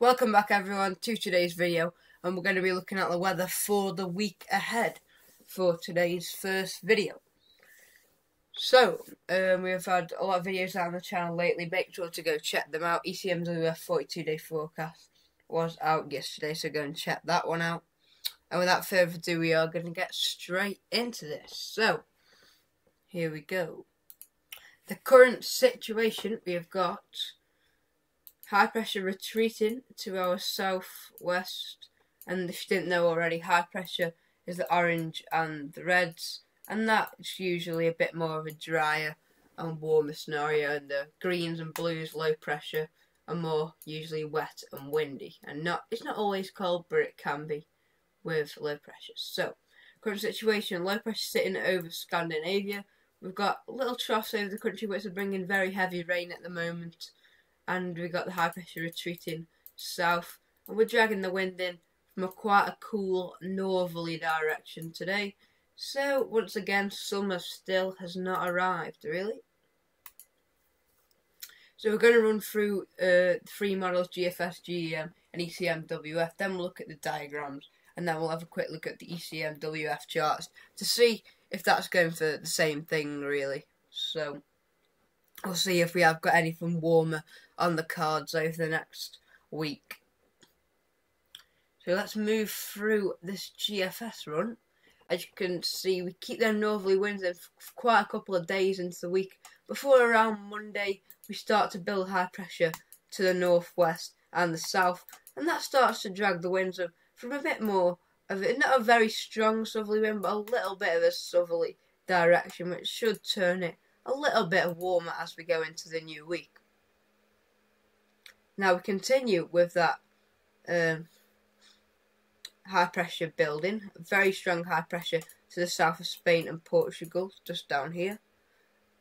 Welcome back everyone to today's video, and we're going to be looking at the weather for the week ahead for today's first video. So, we've had a lot of videos on the channel lately. Make sure to go check them out. ECMWF 42-day forecast was out yesterday, so go and check that one out. And without further ado, we are going to get straight into this. So, here we go. The current situation, we have got high pressure retreating to our southwest, and if you didn't know already, high pressure is the orange and the reds, and that's usually a bit more of a drier and warmer scenario, and the greens and blues, low pressure, are more usually wet and windy, and it's not always cold, but it can be with low pressure. So, current situation, low pressure sitting over Scandinavia. We've got little troughs over the country which are bringing very heavy rain at the moment, and we've got the high pressure retreating south, and we're dragging the wind in from quite a cool northerly direction today. So once again, summer still has not arrived, really. So we're going to run through three models, GFS, GEM and ECMWF, then we'll look at the diagrams, and then we'll have a quick look at the ECMWF charts to see if that's going for the same thing, really. So we'll see if we have got anything warmer on the cards over the next week. So let's move through this GFS run. As you can see, we keep them northerly winds in for quite a couple of days into the week. Before around Monday, we start to build high pressure to the northwest and the south, and that starts to drag the winds up from a bit more of it, not a very strong southerly wind, but a little bit of a southerly direction, which should turn it a little bit warmer as we go into the new week. Now we continue with that high pressure building, very strong high pressure to the south of Spain and Portugal, just down here.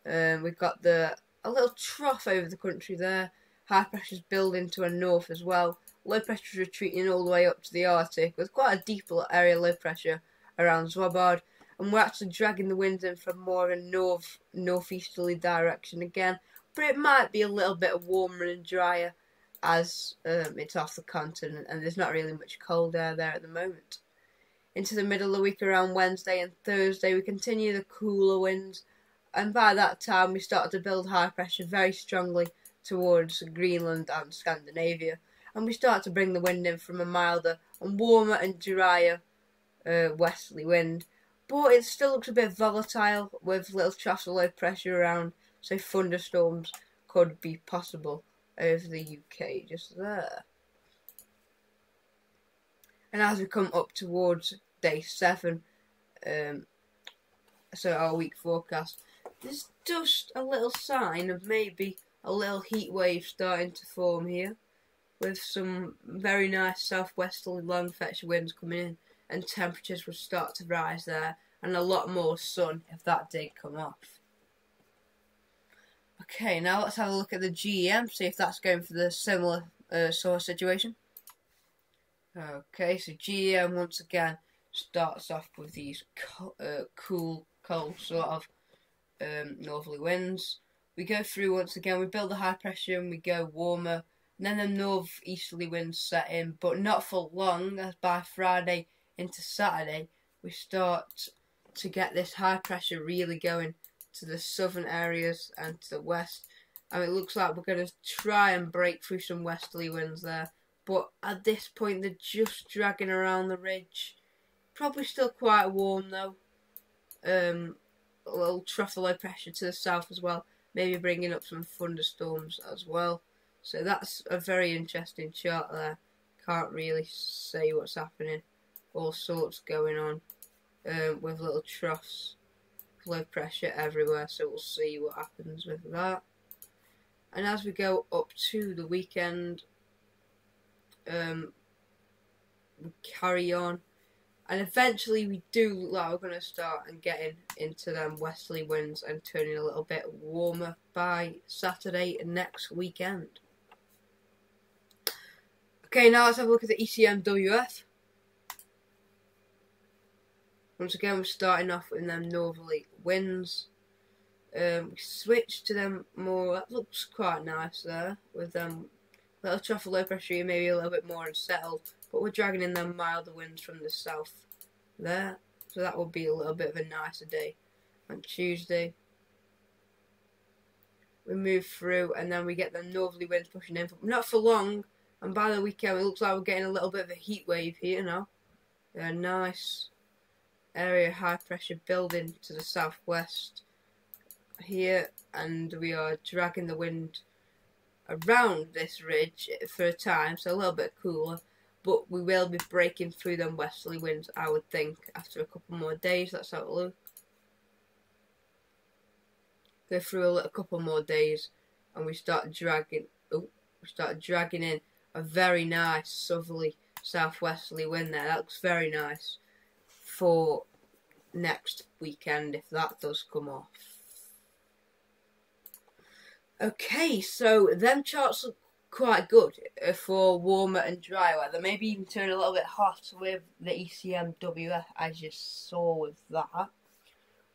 We've got a little trough over the country there. High pressure's building to a north as well. Low pressure's retreating all the way up to the Arctic with quite a deep area low pressure around Svalbard. And we're actually dragging the winds in from more of a northeasterly direction again, but it might be a little bit warmer and drier as it's off the continent and there's not really much cold air there at the moment. Into the middle of the week around Wednesday and Thursday, we continue the cooler winds, and by that time we start to build high pressure very strongly towards Greenland and Scandinavia, and we start to bring the wind in from a milder and warmer and drier westerly wind. But it still looks a bit volatile with little troughs of low pressure around, so thunderstorms could be possible over the UK just there. And as we come up towards day 7, so our week forecast, there's just a little sign of maybe a little heat wave starting to form here, with some very nice southwesterly long fetch winds coming in, and temperatures will start to rise there, and a lot more sun if that did come off. Okay, now let's have a look at the GEM, see if that's going for the similar sort of situation. Okay, so GEM once again starts off with these cool, cold sort of northerly winds. We go through once again, we build the high pressure and we go warmer, and then the northeasterly winds set in, but not for long, as by Friday into Saturday we start to get this high pressure really going to the southern areas and to the west, and it looks like we're going to try and break through some westerly winds there, but at this point they're just dragging around the ridge. Probably still quite warm though. A little trough of low pressure to the south as well, maybe bringing up some thunderstorms as well. So that's a very interesting chart there. Can't really say what's happening. All sorts going on with little troughs, low pressure everywhere, so we'll see what happens with that. And as we go up to the weekend, we carry on, and eventually we do look like we're going to start and getting into them westerly winds and turning a little bit warmer by Saturday next weekend. Okay, now let's have a look at the ECMWF. Once again, we're starting off with them northerly winds. We switch to them more, that looks quite nice there, with them Little trough of low pressure here, maybe a little bit more unsettled, but we're dragging in them milder winds from the south there, so that will be a little bit of a nicer day. On Tuesday, we move through, and then we get the northerly winds pushing in, not for long, and by the weekend it looks like we're getting a little bit of a heat wave here now. A nice area of high pressure building to the southwest here, and we are dragging the wind around this ridge for a time, so a little bit cooler, but we will be breaking through them westerly winds, I would think, after a couple more days. That's how it looks. Go through a couple more days, and we start dragging in a very nice southerly southwesterly wind there. That looks very nice for next weekend if that does come off. Okay, so them charts look quite good for warmer and dry weather. Maybe even turn a little bit hot with the ECMWF, as you saw with that.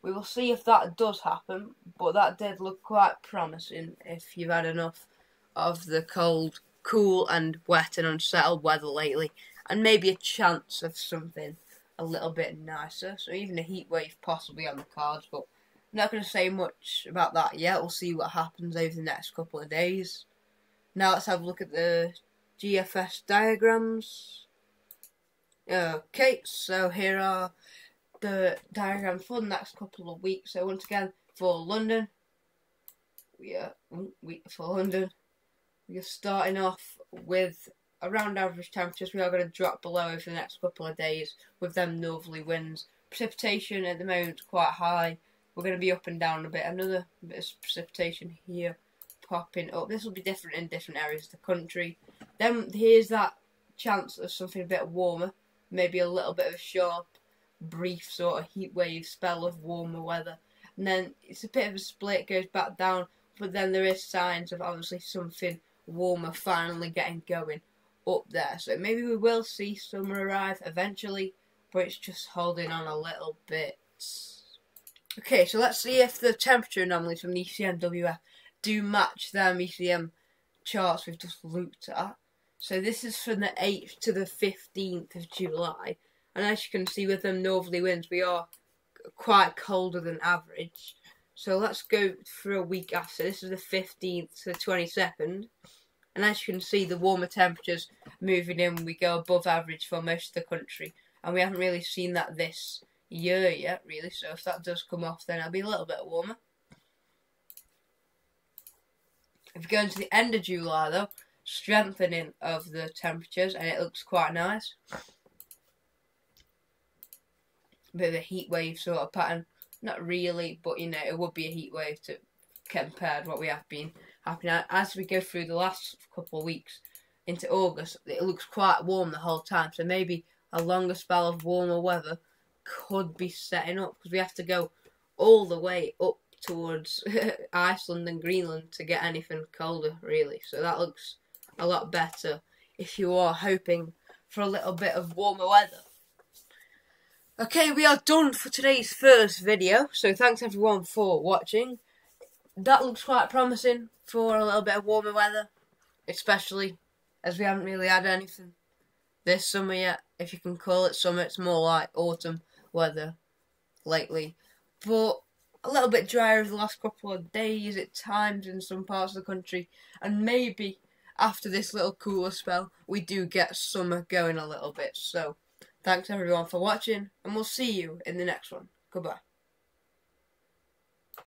We will see if that does happen, but that did look quite promising if you've had enough of the cold, cool and wet and unsettled weather lately, and maybe a chance of something a little bit nicer. So even a heat wave possibly on the cards, but I'm not going to say much about that yet. We'll see what happens over the next couple of days. Now let's have a look at the GFS diagrams. Okay, so here are the diagrams for the next couple of weeks. So once again, for London, we are starting off with around average temperatures. We are going to drop below over the next couple of days with them northerly winds. Precipitation at the moment is quite high. We're going to be up and down a bit. Another bit of precipitation here popping up. This will be different in different areas of the country. Then here's that chance of something a bit warmer. Maybe a little bit of a sharp, brief sort of heat wave spell of warmer weather. And then it's a bit of a split, goes back down. But then there is signs of obviously something warmer finally getting going up there. So maybe we will see summer arrive eventually, but it's just holding on a little bit. Okay, so let's see if the temperature anomalies from the ECMWF do match them ECM charts we've just looked at. So this is from the 8th to the 15th of July. And as you can see with them northerly winds, we are quite colder than average. So let's go for a week after. This is the 15th to the 22nd. And as you can see, the warmer temperatures moving in, we go above average for most of the country. And we haven't really seen that this year yet, really. So if that does come off, then it'll be a little bit warmer. If we go into the end of July, though, strengthening of the temperatures, and it looks quite nice. A bit of a heat wave sort of pattern. Not really, but you know, it would be a heat wave to compared to what we have been happening. As we go through the last couple of weeks into August, it looks quite warm the whole time. So maybe a longer spell of warmer weather could be setting up, because we have to go all the way up towards Iceland and Greenland to get anything colder, really. So that looks a lot better if you are hoping for a little bit of warmer weather. Okay, we are done for today's first video, so thanks everyone for watching. That looks quite promising for a little bit of warmer weather, especially as we haven't really had anything this summer yet. If you can call it summer, it's more like autumn weather lately. But a little bit drier over the last couple of days at times in some parts of the country, and maybe after this little cooler spell, we do get summer going a little bit. So thanks everyone for watching, and we'll see you in the next one. Goodbye.